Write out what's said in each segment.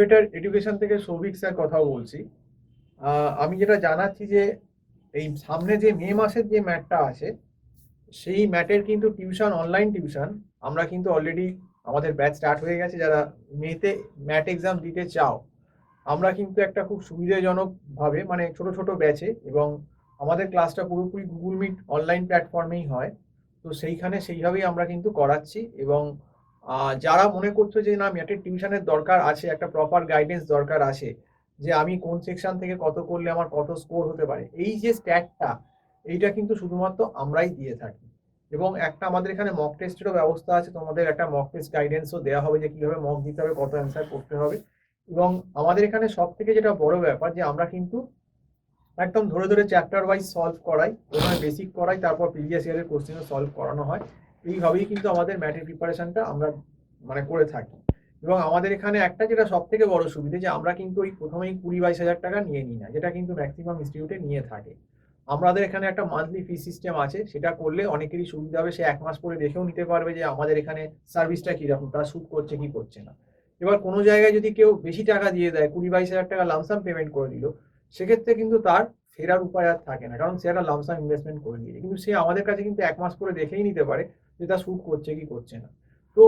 Better education থেকে Souvik sir কথা বলছি। আমি যেটা জানাচ্ছি যে এই সামনে যে মে মাসের যে ম্যাটটা আছে সেই ম্যাটের কিন্তু টিউশন, অনলাইন টিউশন আমরা কিন্তু অলরেডি আমাদের ব্যাচ স্টার্ট হয়ে গেছে। যারা মেতে ম্যাট এক্সাম দিতে চাও, আমরা কিন্তু একটা খুব সুবিধাজনক ভাবে মানে ছোট ছোট ব্যাচে, এবং আমাদের ক্লাসটা পুরোপুরি গুগল মিট অনলাইন প্ল্যাটফর্মেই হয়। তো সেইভাবেই আমরা কিন্তু করাচ্ছি। এবং যারা মনে করছো যে না ম্যাটের টিউশনের দরকার আছে, একটা প্রপার গাইডেন্স দরকার আছে, যে আমি কোন সেকশন থেকে কত করলে আমার কত স্কোর হতে পারে, এই যে স্ট্যাটটা, এইটা কিন্তু শুধুমাত্র আমরাই দিয়ে থাকি। এবং একটা আমাদের এখানে মক টেস্টেরও ব্যবস্থা আছে, তোমাদের একটা মক টেস্ট গাইডেন্সও দেওয়া হবে যে কিভাবে মক দিতে হবে, কত অ্যান্সার করতে হবে। এবং আমাদের এখানে সব থেকে যেটা বড় ব্যাপার যে আমরা কিন্তু একদম ধরে ধরে চ্যাপ্টার ওয়াইজ সলভ করাই, প্রথমে বেসিক করাই, তারপর প্রিভিয়াস ইয়ারের কোশ্চেনও সলভ করানো হয়। এইভাবেই কিন্তু আমাদের ম্যাথের প্রিপারেশনটা আমরা মানে করে থাকি। এবং আমাদের এখানে একটা যেটা সব থেকে বড় সুবিধা, যে আমরা কিন্তু ওই প্রথমেই 20-22 হাজার টাকা নিয়ে নিই না, যেটা কিন্তু ম্যাক্সিমাম ইনস্টিটিউটে নিয়ে থাকে। আমাদের এখানে একটা মান্থলি ফি সিস্টেম আছে, সেটা করলে অনেকেরই সুবিধা হবে। সে 1 মাস পরে দেখেও নিতে পারবে যে আমাদের এখানে সার্ভিসটা কিরকম, তারা শুট করছে কি করছে না। এবার কোনো জায়গায় যদি কেউ বেশি টাকা দিয়ে দেয়, 20-22 হাজার টাকা লামসাম পেমেন্ট করে দিল, সেক্ষেত্রে কিন্তু তার ফেরার উপায় আর থাকে না, কারণ সে একটা লামসাম ইনভেস্টমেন্ট করে দিয়েছে। কিন্তু সে আমাদের কাছে কিন্তু 1 মাস পরে দেখেই নিতে পারে যে তা শুট করছে কি করছে না। তো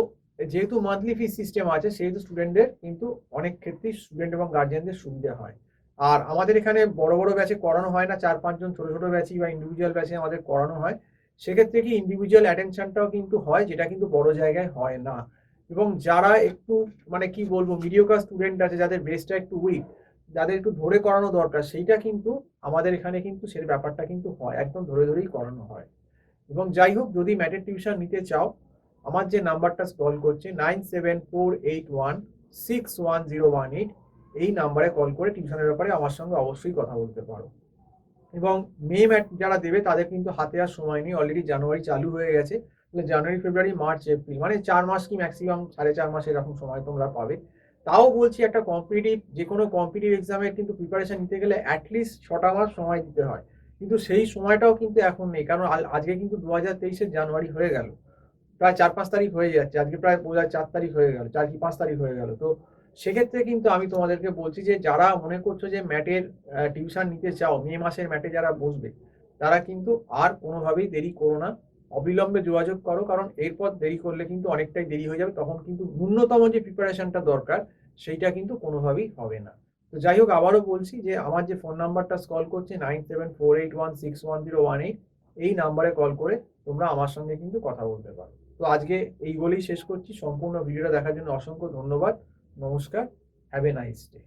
যেহেতু মান্থলি ফি সিস্টেম আছে, সেহেতু স্টুডেন্টদের কিন্তু অনেক ক্ষেত্রেই স্টুডেন্ট এবং গার্জিয়ানদের সুবিধা হয়। আর আমাদের এখানে বড় বড় ব্যাচে করানো হয় না, 4-5 জন ছোট ছোট ব্যাচই বা ইন্ডিভিজুয়াল ব্যাচে আমাদের করানো হয়। সেক্ষেত্রে কি ইন্ডিভিজুয়াল অ্যাটেনশনটাও কিন্তু হয়, যেটা কিন্তু বড় জায়গায় হয় না। এবং যারা একটু মানে কি বলবো মিডিওকার স্টুডেন্ট আছে, যাদের বেসটা একটু উইক, যাদের একটু ধরে করানো দরকার, সেইটা কিন্তু আমাদের এখানে কিন্তু সেই ব্যাপারটা কিন্তু হয়, একদম ধরে ধরেই করানো হয়। এবং যাই হোক, যদি ম্যাথের টিউশন নিতে চাও, আমার যে নাম্বারটা স্ক্রল করছে 9748161018, এই নাম্বারে কল করে টিউশনের ব্যাপারে আমার সঙ্গে অবশ্যই কথা বলতে পারো। এবং মে ম্যাট যারা দেবে তাদের কিন্তু হাতে আর সময় নেই, অলরেডি জানুয়ারি চালু হয়ে গেছে। জানুয়ারি, ফেব্রুয়ারি, মার্চ, এপ্রিল, মানে 4 মাস কি ম্যাক্সিমাম 4.5 মাস এরকম সময় তোমরা পাবে। তাও বলছি, একটা কম্পিটিটিভ যে কোনো কম্পিটিটিভ এক্সামের কিন্তু প্রিপারেশন নিতে গেলে অ্যাটলিস্ট 6টা মাস সময় দিতে হয়। কিন্তু সেই সময়টাও কিন্তু এখন নেই, কারণ আজকে কিন্তু 2023-এর জানুয়ারি হয়ে গেল, প্রায় 4-5 তারিখ হয়ে যাচ্ছে, আজকে প্রায় বোধহয় 4 তারিখ হয়ে গেল, 4 কি 5 তারিখ হয়ে গেল। তো সেক্ষেত্রে কিন্তু আমি তোমাদেরকে বলছি যে যারা মনে করছো যে ম্যাটের টিউশন নিতে চাও, মে মাসের ম্যাটে যারা বসবে, তারা কিন্তু আর কোনোভাবেই দেরি করো না, অবিলম্বে যোগাযোগ করো। কারণ এরপর দেরি করলে কিন্তু অনেকটাই দেরি হয়ে যাবে, তখন কিন্তু ন্যূনতম যে প্রিপারেশনটা দরকার সেইটা কিন্তু কোনোভাবেই হবে না। তো যাই হোক, আবারও বলছি যে আমার যে ফোন নাম্বারটা স্কল করছে 9748161018, এই নাম্বারে কল করে তোমরা আমার সঙ্গে কিন্তু কথা বলতে পারো। তো আজকে এই বলেই শেষ করছি। সম্পূর্ণ ভিডিওটা দেখার জন্য অসংখ্য ধন্যবাদ। নমস্কার, হ্যাভ এ নাইস ডে।